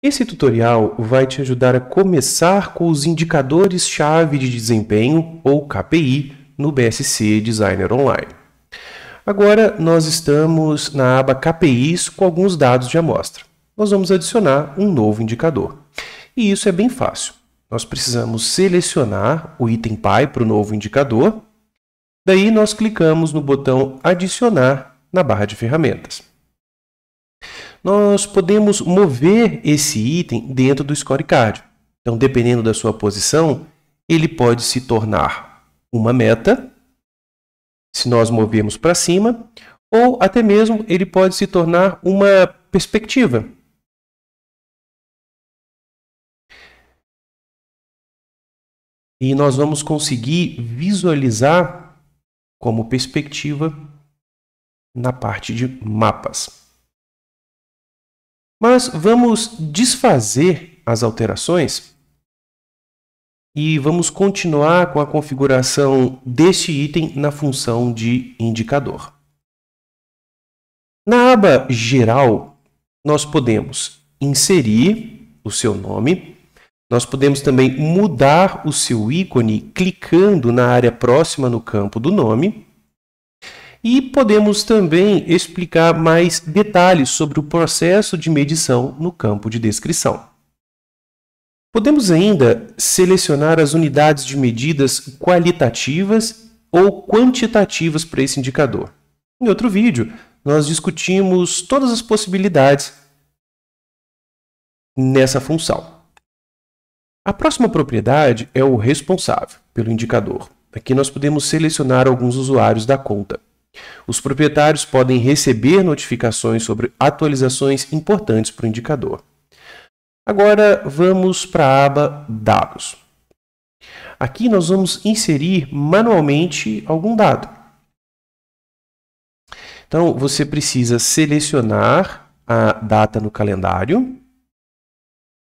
Esse tutorial vai te ajudar a começar com os indicadores-chave de desempenho, ou KPI, no BSC Designer Online. Agora, nós estamos na aba KPIs com alguns dados de amostra. Nós vamos adicionar um novo indicador. E isso é bem fácil. Nós precisamos selecionar o item PI para o novo indicador. Daí, nós clicamos no botão Adicionar na barra de ferramentas. Nós podemos mover esse item dentro do scorecard. Então, dependendo da sua posição, ele pode se tornar uma meta, se nós movermos para cima, ou até mesmo ele pode se tornar uma perspectiva. E nós vamos conseguir visualizar como perspectiva na parte de mapas. Mas vamos desfazer as alterações e vamos continuar com a configuração deste item na função de indicador. Na aba Geral, nós podemos inserir o seu nome, nós podemos também mudar o seu ícone clicando na área próxima no campo do nome. E podemos também explicar mais detalhes sobre o processo de medição no campo de descrição. Podemos ainda selecionar as unidades de medidas qualitativas ou quantitativas para esse indicador. Em outro vídeo, nós discutimos todas as possibilidades nessa função. A próxima propriedade é o responsável pelo indicador. Aqui nós podemos selecionar alguns usuários da conta. Os proprietários podem receber notificações sobre atualizações importantes para o indicador. Agora vamos para a aba Dados. Aqui nós vamos inserir manualmente algum dado. Então você precisa selecionar a data no calendário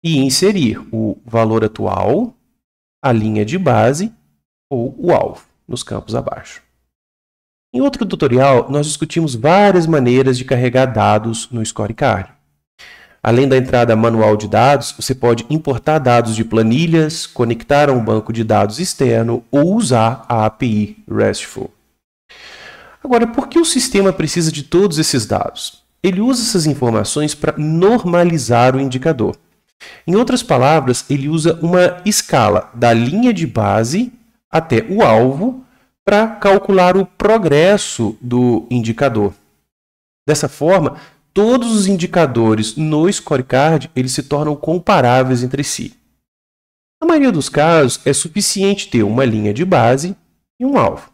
e inserir o valor atual, a linha de base ou o alvo nos campos abaixo. Em outro tutorial, nós discutimos várias maneiras de carregar dados no scorecard. Além da entrada manual de dados, você pode importar dados de planilhas, conectar a um banco de dados externo ou usar a API RESTful. Agora, por que o sistema precisa de todos esses dados? Ele usa essas informações para normalizar o indicador. Em outras palavras, ele usa uma escala da linha de base até o alvo para calcular o progresso do indicador. Dessa forma, todos os indicadores no scorecard eles se tornam comparáveis entre si. Na maioria dos casos, é suficiente ter uma linha de base e um alvo.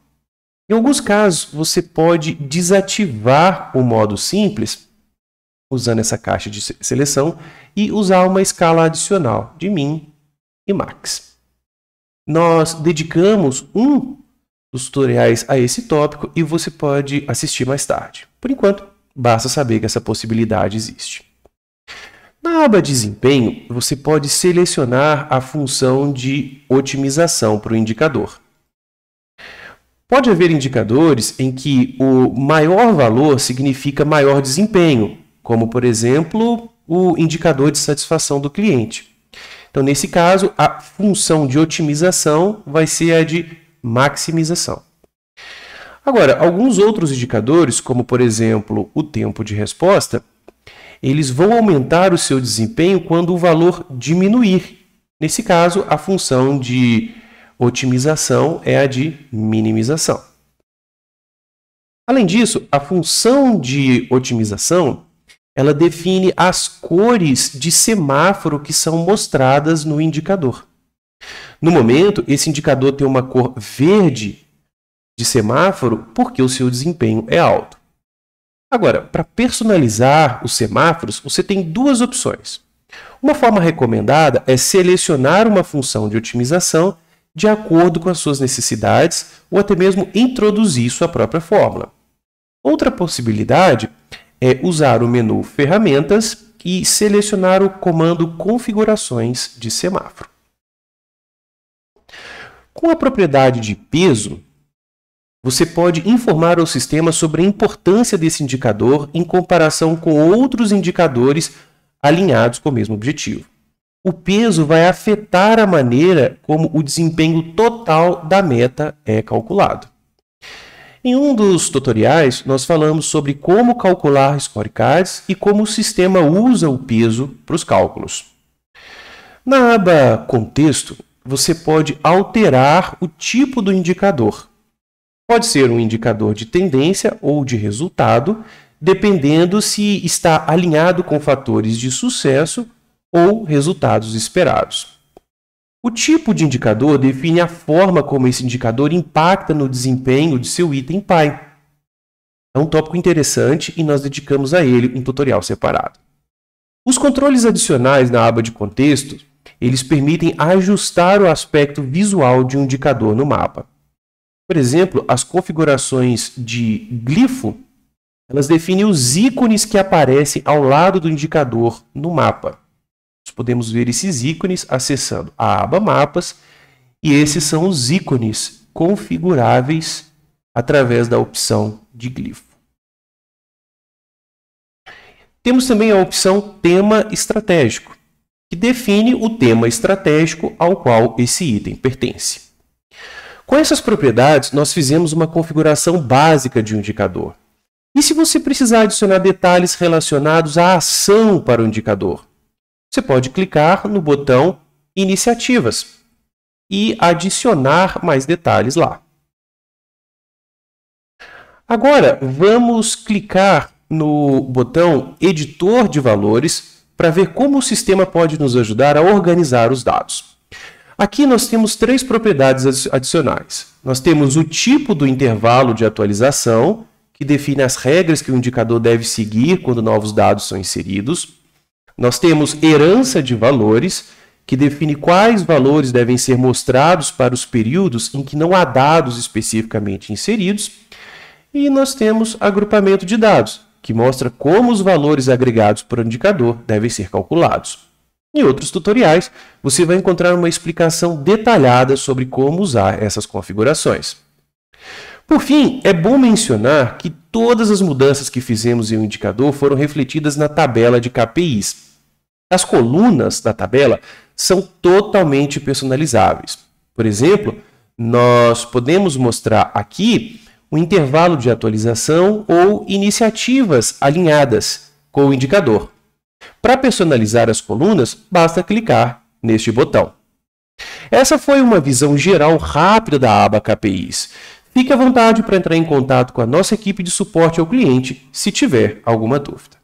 Em alguns casos, você pode desativar o modo simples, usando essa caixa de seleção, e usar uma escala adicional de min e max. Nós dedicamos dos tutoriais a esse tópico e você pode assistir mais tarde. Por enquanto, basta saber que essa possibilidade existe. Na aba Desempenho, você pode selecionar a função de otimização para o indicador. Pode haver indicadores em que o maior valor significa maior desempenho, como, por exemplo, o indicador de satisfação do cliente. Então, nesse caso, a função de otimização vai ser a de maximização. Agora, alguns outros indicadores, como por exemplo o tempo de resposta, eles vão aumentar o seu desempenho quando o valor diminuir. Nesse caso, a função de otimização é a de minimização. Além disso, a função de otimização ela define as cores de semáforo que são mostradas no indicador. No momento, esse indicador tem uma cor verde de semáforo porque o seu desempenho é alto. Agora, para personalizar os semáforos, você tem duas opções. Uma forma recomendada é selecionar uma função de otimização de acordo com as suas necessidades ou até mesmo introduzir sua própria fórmula. Outra possibilidade é usar o menu Ferramentas e selecionar o comando Configurações de semáforo. Com a propriedade de peso, você pode informar ao sistema sobre a importância desse indicador em comparação com outros indicadores alinhados com o mesmo objetivo. O peso vai afetar a maneira como o desempenho total da meta é calculado. Em um dos tutoriais, nós falamos sobre como calcular scorecards e como o sistema usa o peso para os cálculos. Na aba Contexto, você pode alterar o tipo do indicador. Pode ser um indicador de tendência ou de resultado, dependendo se está alinhado com fatores de sucesso ou resultados esperados. O tipo de indicador define a forma como esse indicador impacta no desempenho de seu item PI. É um tópico interessante e nós dedicamos a ele um tutorial separado. Os controles adicionais na aba de contexto, eles permitem ajustar o aspecto visual de um indicador no mapa. Por exemplo, as configurações de glifo, elas definem os ícones que aparecem ao lado do indicador no mapa. Nós podemos ver esses ícones acessando a aba Mapas, e esses são os ícones configuráveis através da opção de glifo. Temos também a opção Tema Estratégico, que define o tema estratégico ao qual esse item pertence. Com essas propriedades, nós fizemos uma configuração básica de um indicador. E se você precisar adicionar detalhes relacionados à ação para o indicador? Você pode clicar no botão Iniciativas e adicionar mais detalhes lá. Agora, vamos clicar no botão Editor de Valores para ver como o sistema pode nos ajudar a organizar os dados. Aqui nós temos 3 propriedades adicionais. Nós temos o tipo do intervalo de atualização, que define as regras que o indicador deve seguir quando novos dados são inseridos. Nós temos herança de valores, que define quais valores devem ser mostrados para os períodos em que não há dados especificamente inseridos. E nós temos agrupamento de dados, que mostra como os valores agregados por indicador devem ser calculados. Em outros tutoriais, você vai encontrar uma explicação detalhada sobre como usar essas configurações. Por fim, é bom mencionar que todas as mudanças que fizemos em um indicador foram refletidas na tabela de KPIs. As colunas da tabela são totalmente personalizáveis. Por exemplo, nós podemos mostrar aqui o intervalo de atualização ou iniciativas alinhadas com o indicador. Para personalizar as colunas, basta clicar neste botão. Essa foi uma visão geral rápida da aba KPIs. Fique à vontade para entrar em contato com a nossa equipe de suporte ao cliente se tiver alguma dúvida.